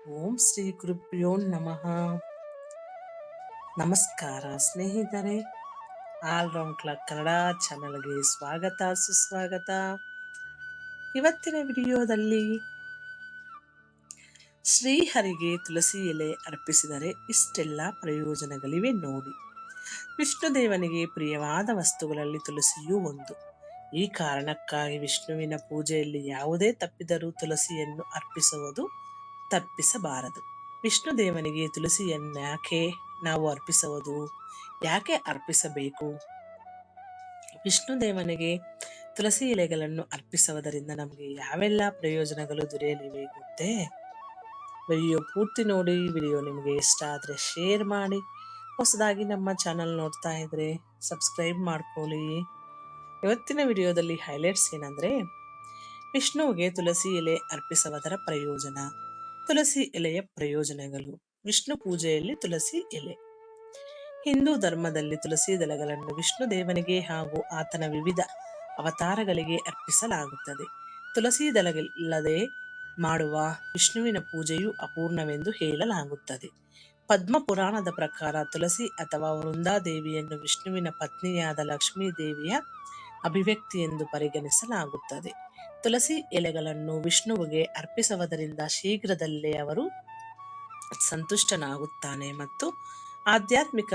ಓಂ ಶ್ರೀ ಗುರುಭ್ಯೋ ನಮಃ. ನಮಸ್ಕಾರ ಸ್ನೇಹಿತರೆ, ಆಲ್ರೌಂಡ್ ಕ್ಲಾಕ್ ಕನ್ನಡ ಚಾನಲ್ಗೆ ಸ್ವಾಗತ ಸುಸ್ವಾಗತ. ಇವತ್ತಿನ ವಿಡಿಯೋದಲ್ಲಿ ಶ್ರೀಹರಿಗೆ ತುಳಸಿ ಎಲೆ ಅರ್ಪಿಸಿದರೆ ಇಷ್ಟೆಲ್ಲ ಪ್ರಯೋಜನಗಳಿವೆ ನೋಡಿ. ವಿಷ್ಣುದೇವನಿಗೆ ಪ್ರಿಯವಾದ ವಸ್ತುಗಳಲ್ಲಿ ತುಳಸಿಯೂ ಒಂದು. ಈ ಕಾರಣಕ್ಕಾಗಿ ವಿಷ್ಣುವಿನ ಪೂಜೆಯಲ್ಲಿ ಯಾವುದೇ ತಪ್ಪಿದರೂ ತುಳಸಿಯನ್ನು ಅರ್ಪಿಸುವುದು ತಪ್ಪಿಸಬಾರದು. ವಿಷ್ಣು ದೇವನಿಗೆ ತುಳಸಿಯನ್ಯಾಕೆ ನಾವು ಅರ್ಪಿಸುವುದು, ಯಾಕೆ ಅರ್ಪಿಸಬೇಕು? ವಿಷ್ಣು ದೇವನಿಗೆ ತುಳಸಿ ಎಲೆಗಳನ್ನು ಅರ್ಪಿಸುವುದರಿಂದ ನಮಗೆ ಯಾವೆಲ್ಲ ಪ್ರಯೋಜನಗಳು ದೊರೆಯಲಿವೆ ಗೊತ್ತೇ? ವಿಡಿಯೋ ಪೂರ್ತಿ ನೋಡಿ. ವಿಡಿಯೋ ನಿಮಗೆ ಇಷ್ಟ ಆದರೆ ಶೇರ್ ಮಾಡಿ. ಹೊಸದಾಗಿ ನಮ್ಮ ಚಾನಲ್ ನೋಡ್ತಾ ಇದ್ರೆ ಸಬ್ಸ್ಕ್ರೈಬ್ ಮಾಡ್ಕೊಳ್ಳಿ. ಇವತ್ತಿನ ವಿಡಿಯೋದಲ್ಲಿ ಹೈಲೈಟ್ಸ್ ಏನಂದ್ರೆ, ವಿಷ್ಣುವಿಗೆ ತುಳಸಿ ಎಲೆ ಅರ್ಪಿಸುವುದರ ಪ್ರಯೋಜನ, ತುಳಸಿ ಎಲೆಯ ಪ್ರಯೋಜನಗಳು, ವಿಷ್ಣು ಪೂಜೆಯಲ್ಲಿ ತುಳಸಿ ಎಲೆ. ಹಿಂದೂ ಧರ್ಮದಲ್ಲಿ ತುಳಸಿ ದಳಗಳನ್ನು ವಿಷ್ಣು ದೇವನಿಗೆ ಹಾಗೂ ಆತನ ವಿವಿಧ ಅವತಾರಗಳಿಗೆ ಅರ್ಪಿಸಲಾಗುತ್ತದೆ. ತುಳಸಿ ದಳವಿಲ್ಲದೆ ಮಾಡುವ ವಿಷ್ಣುವಿನ ಪೂಜೆಯು ಅಪೂರ್ಣವೆಂದು ಹೇಳಲಾಗುತ್ತದೆ. ಪದ್ಮ ಪುರಾಣದ ಪ್ರಕಾರ ತುಳಸಿ ಅಥವಾ ವೃಂದಾದೇವಿಯನ್ನು ವಿಷ್ಣುವಿನ ಪತ್ನಿಯಾದ ಲಕ್ಷ್ಮೀ ದೇವಿಯ ಅಭಿವ್ಯಕ್ತಿ ಎಂದು ಪರಿಗಣಿಸಲಾಗುತ್ತದೆ. ತುಳಸಿ ಎಲೆಗಳನ್ನು ವಿಷ್ಣುವಿಗೆ ಅರ್ಪಿಸುವುದರಿಂದ ಶೀಘ್ರದಲ್ಲೇ ಅವರು ಸಂತುಷ್ಟನಾಗುತ್ತಾನೆ ಮತ್ತು ಆಧ್ಯಾತ್ಮಿಕ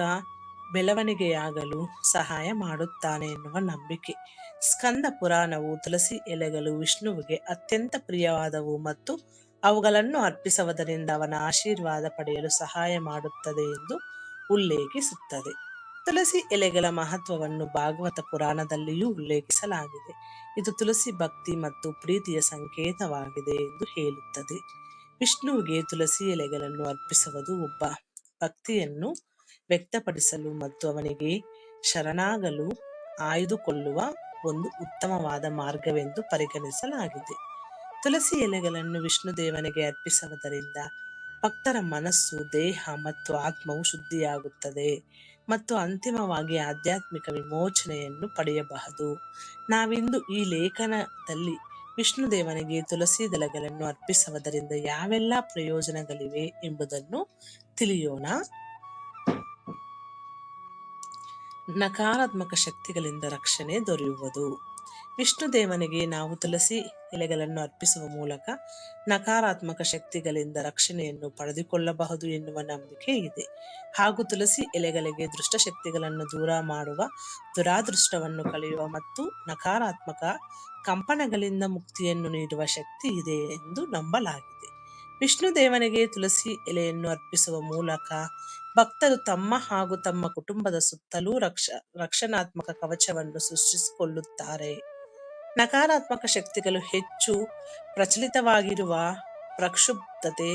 ಬೆಳವಣಿಗೆಯಾಗಲು ಸಹಾಯ ಮಾಡುತ್ತಾನೆ ಎನ್ನುವ ನಂಬಿಕೆ. ಸ್ಕಂದ ಪುರಾಣವು ತುಳಸಿ ಎಲೆಗಳು ವಿಷ್ಣುವಿಗೆ ಅತ್ಯಂತ ಪ್ರಿಯವಾದವು ಮತ್ತು ಅವುಗಳನ್ನು ಅರ್ಪಿಸುವುದರಿಂದ ಅವನ ಆಶೀರ್ವಾದ ಪಡೆಯಲು ಸಹಾಯ ಮಾಡುತ್ತದೆ ಎಂದು ಉಲ್ಲೇಖಿಸುತ್ತದೆ. ತುಳಸಿ ಎಲೆಗಳ ಮಹತ್ವವನ್ನು ಭಾಗವತ ಪುರಾಣದಲ್ಲಿಯೂ ಉಲ್ಲೇಖಿಸಲಾಗಿದೆ. ಇದು ತುಳಸಿ ಭಕ್ತಿ ಮತ್ತು ಪ್ರೀತಿಯ ಸಂಕೇತವಾಗಿದೆ ಎಂದು ಹೇಳುತ್ತದೆ. ವಿಷ್ಣುವಿಗೆ ತುಳಸಿ ಎಲೆಗಳನ್ನು ಅರ್ಪಿಸುವುದು ಒಬ್ಬ ಭಕ್ತಿಯನ್ನು ವ್ಯಕ್ತಪಡಿಸಲು ಮತ್ತು ಅವನಿಗೆ ಶರಣಾಗಲು ಆಯ್ದುಕೊಳ್ಳುವ ಒಂದು ಉತ್ತಮವಾದ ಮಾರ್ಗವೆಂದು ಪರಿಗಣಿಸಲಾಗಿದೆ. ತುಳಸಿ ಎಲೆಗಳನ್ನು ವಿಷ್ಣು ದೇವನಿಗೆ ಅರ್ಪಿಸುವುದರಿಂದ ಭಕ್ತರ ಮನಸ್ಸು, ದೇಹ ಮತ್ತು ಆತ್ಮವು ಶುದ್ಧಿಯಾಗುತ್ತದೆ ಮತ್ತು ಅಂತಿಮವಾಗಿ ಆಧ್ಯಾತ್ಮಿಕ ವಿಮೋಚನೆಯನ್ನು ಪಡೆಯಬಹುದು. ನಾವಿಂದು ಈ ಲೇಖನದಲ್ಲಿ ವಿಷ್ಣು ದೇವನಿಗೆ ತುಳಸಿ ದಳಗಳನ್ನು ಅರ್ಪಿಸುವುದರಿಂದ ಯಾವೆಲ್ಲ ಪ್ರಯೋಜನಗಳಿವೆ ಎಂಬುದನ್ನು ತಿಳಿಯೋಣ. ನಕಾರಾತ್ಮಕ ಶಕ್ತಿಗಳಿಂದ ರಕ್ಷಣೆ ದೊರೆಯುವುದು. ವಿಷ್ಣು ದೇವನಿಗೆ ನಾವು ತುಳಸಿ ಎಲೆಗಳನ್ನು ಅರ್ಪಿಸುವ ಮೂಲಕ ನಕಾರಾತ್ಮಕ ಶಕ್ತಿಗಳಿಂದ ರಕ್ಷಣೆಯನ್ನು ಪಡೆದುಕೊಳ್ಳಬಹುದು ಎನ್ನುವ ನಂಬಿಕೆ ಇದೆ. ಹಾಗೂ ತುಳಸಿ ಎಲೆಗಳಿಗೆ ದುಷ್ಟಶಕ್ತಿಗಳನ್ನು ದೂರ ಮಾಡುವ, ದುರಾದೃಷ್ಟವನ್ನು ಕಳೆಯುವ ಮತ್ತು ನಕಾರಾತ್ಮಕ ಕಂಪನಗಳಿಂದ ಮುಕ್ತಿಯನ್ನು ನೀಡುವ ಶಕ್ತಿ ಇದೆ ಎಂದು ನಂಬಲಾಗಿದೆ. ವಿಷ್ಣು ದೇವನಿಗೆ ತುಳಸಿ ಎಲೆಯನ್ನು ಅರ್ಪಿಸುವ ಮೂಲಕ ಭಕ್ತರು ತಮ್ಮ ಹಾಗೂ ತಮ್ಮ ಕುಟುಂಬದ ಸುತ್ತಲೂ ರಕ್ಷಣಾತ್ಮಕ ಕವಚವನ್ನು ಸೃಷ್ಟಿಸಿಕೊಳ್ಳುತ್ತಾರೆ. ನಕಾರಾತ್ಮಕ ಶಕ್ತಿಗಳು ಹೆಚ್ಚು ಪ್ರಚಲಿತವಾಗಿರುವ ಪ್ರಕ್ಷುಬ್ಧತೆ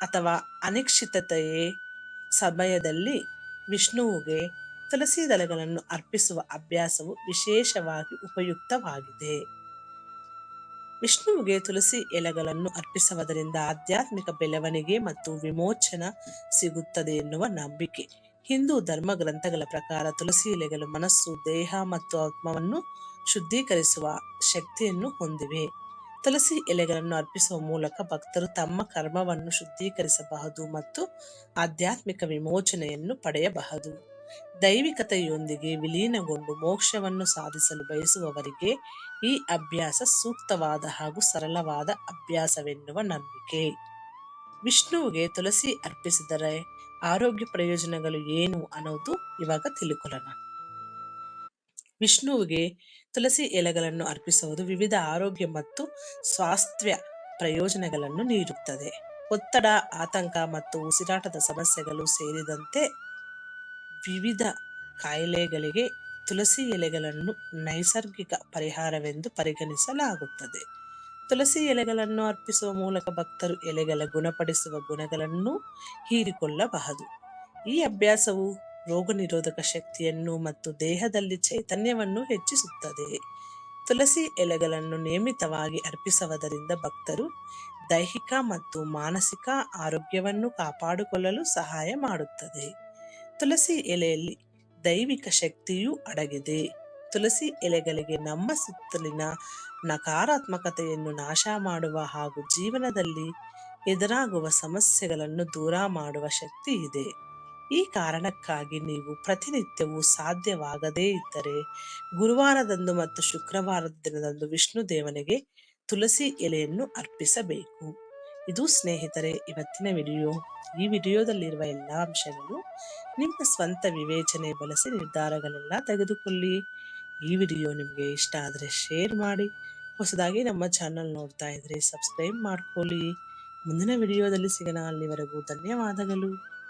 ಅಥವಾ ಅನಿಶ್ಚಿತತೆಯ ಸಮಯದಲ್ಲಿ ವಿಷ್ಣುವಿಗೆ ತುಳಸಿ ದಳಗಳನ್ನು ಅರ್ಪಿಸುವ ಅಭ್ಯಾಸವು ವಿಶೇಷವಾಗಿ ಉಪಯುಕ್ತವಾಗಿದೆ. ವಿಷ್ಣುವಿಗೆ ತುಳಸಿ ಎಲೆಗಳನ್ನು ಅರ್ಪಿಸುವುದರಿಂದ ಆಧ್ಯಾತ್ಮಿಕ ಬೆಳವಣಿಗೆ ಮತ್ತು ವಿಮೋಚನ ಸಿಗುತ್ತದೆ ಎನ್ನುವ ನಂಬಿಕೆ. ಹಿಂದೂ ಧರ್ಮ ಗ್ರಂಥಗಳ ಪ್ರಕಾರ ತುಳಸಿ ಎಲೆಗಳು ಮನಸ್ಸು, ದೇಹ ಮತ್ತು ಆತ್ಮವನ್ನು ಶುದ್ಧೀಕರಿಸುವ ಶಕ್ತಿಯನ್ನು ಹೊಂದಿವೆ. ತುಳಸಿ ಎಲೆಗಳನ್ನು ಅರ್ಪಿಸುವ ಮೂಲಕ ಭಕ್ತರು ತಮ್ಮ ಕರ್ಮವನ್ನು ಶುದ್ಧೀಕರಿಸಬಹುದು ಮತ್ತು ಆಧ್ಯಾತ್ಮಿಕ ವಿಮೋಚನೆಯನ್ನು ಪಡೆಯಬಹುದು. ದೈವಿಕತೆಯೊಂದಿಗೆ ವಿಲೀನಗೊಂಡು ಮೋಕ್ಷವನ್ನು ಸಾಧಿಸಲು ಬಯಸುವವರಿಗೆ ಈ ಅಭ್ಯಾಸ ಸೂಕ್ತವಾದ ಹಾಗೂ ಸರಳವಾದ ಅಭ್ಯಾಸವೆನ್ನುವ ನಂಬಿಕೆ. ವಿಷ್ಣುವಿಗೆ ತುಳಸಿ ಅರ್ಪಿಸಿದರೆ ಆರೋಗ್ಯ ಪ್ರಯೋಜನಗಳು ಏನು ಅನ್ನೋದು ಇವಾಗ ತಿಳ್ಕೊಳ್ಳೋಣ. ವಿಷ್ಣುವಿಗೆ ತುಳಸಿ ಎಲೆಗಳನ್ನು ಅರ್ಪಿಸುವುದು ವಿವಿಧ ಆರೋಗ್ಯ ಮತ್ತು ಸ್ವಾಸ್ಥ್ಯ ಪ್ರಯೋಜನಗಳನ್ನು ನೀಡುತ್ತದೆ. ಒತ್ತಡ, ಆತಂಕ ಮತ್ತು ಉಸಿರಾಟದ ಸಮಸ್ಯೆಗಳು ಸೇರಿದಂತೆ ವಿವಿಧ ಕಾಯಿಲೆಗಳಿಗೆ ತುಳಸಿ ಎಲೆಗಳನ್ನು ನೈಸರ್ಗಿಕ ಪರಿಹಾರವೆಂದು ಪರಿಗಣಿಸಲಾಗುತ್ತದೆ. ತುಳಸಿ ಎಲೆಗಳನ್ನು ಅರ್ಪಿಸುವ ಮೂಲಕ ಭಕ್ತರು ಎಲೆಗಳ ಗುಣಪಡಿಸುವ ಗುಣಗಳನ್ನು ಹೀರಿಕೊಳ್ಳಬಹುದು. ಈ ಅಭ್ಯಾಸವು ರೋಗ ನಿರೋಧಕ ಶಕ್ತಿಯನ್ನು ಮತ್ತು ದೇಹದಲ್ಲಿ ಚೈತನ್ಯವನ್ನು ಹೆಚ್ಚಿಸುತ್ತದೆ. ತುಳಸಿ ಎಲೆಗಳನ್ನು ನಿಯಮಿತವಾಗಿ ಅರ್ಪಿಸುವುದರಿಂದ ಭಕ್ತರು ದೈಹಿಕ ಮತ್ತು ಮಾನಸಿಕ ಆರೋಗ್ಯವನ್ನು ಕಾಪಾಡಿಕೊಳ್ಳಲು ಸಹಾಯ ಮಾಡುತ್ತದೆ. ತುಳಸಿ ಎಲೆಯಲ್ಲಿ ದೈವಿಕ ಶಕ್ತಿಯೂ ಅಡಗಿದೆ. ತುಳಸಿ ಎಲೆಗಳಿಗೆ ನಮ್ಮ ಸುತ್ತಲಿನ ನಕಾರಾತ್ಮಕತೆಯನ್ನು ನಾಶ ಮಾಡುವ ಹಾಗೂ ಜೀವನದಲ್ಲಿ ಎದುರಾಗುವ ಸಮಸ್ಯೆಗಳನ್ನು ದೂರ ಮಾಡುವ ಶಕ್ತಿ ಇದೆ. ಈ ಕಾರಣಕ್ಕಾಗಿ ನೀವು ಪ್ರತಿನಿತ್ಯವೂ ಸಾಧ್ಯವಾಗದೇ ಇದ್ದರೆ ಗುರುವಾರದಂದು ಮತ್ತು ಶುಕ್ರವಾರದ ದಿನದಂದು ವಿಷ್ಣು ದೇವನಿಗೆ ತುಳಸಿ ಎಲೆಯನ್ನು ಅರ್ಪಿಸಬೇಕು. ಇದು ಸ್ನೇಹಿತರೆ ಇವತ್ತಿನ ವಿಡಿಯೋ. ಈ ವಿಡಿಯೋದಲ್ಲಿರುವ ಎಲ್ಲ ಅಂಶಗಳು ನಿಮ್ಮ ಸ್ವಂತ ವಿವೇಚನೆ ಬಳಸಿ ನಿರ್ಧಾರಗಳೆಲ್ಲ ತೆಗೆದುಕೊಳ್ಳಿ. ಈ ವಿಡಿಯೋ ನಿಮಗೆ ಇಷ್ಟ ಆದರೆ ಶೇರ್ ಮಾಡಿ. ಹೊಸದಾಗಿ ನಮ್ಮ ಚಾನಲ್ ನೋಡ್ತಾ ಇದ್ರೆ ಸಬ್ಸ್ಕ್ರೈಬ್ ಮಾಡ್ಕೊಳ್ಳಿ. ಮುಂದಿನ ವಿಡಿಯೋದಲ್ಲಿ ಸಿಗೋಣ. ಅಲ್ಲಿವರೆಗೂ ಧನ್ಯವಾದಗಳು.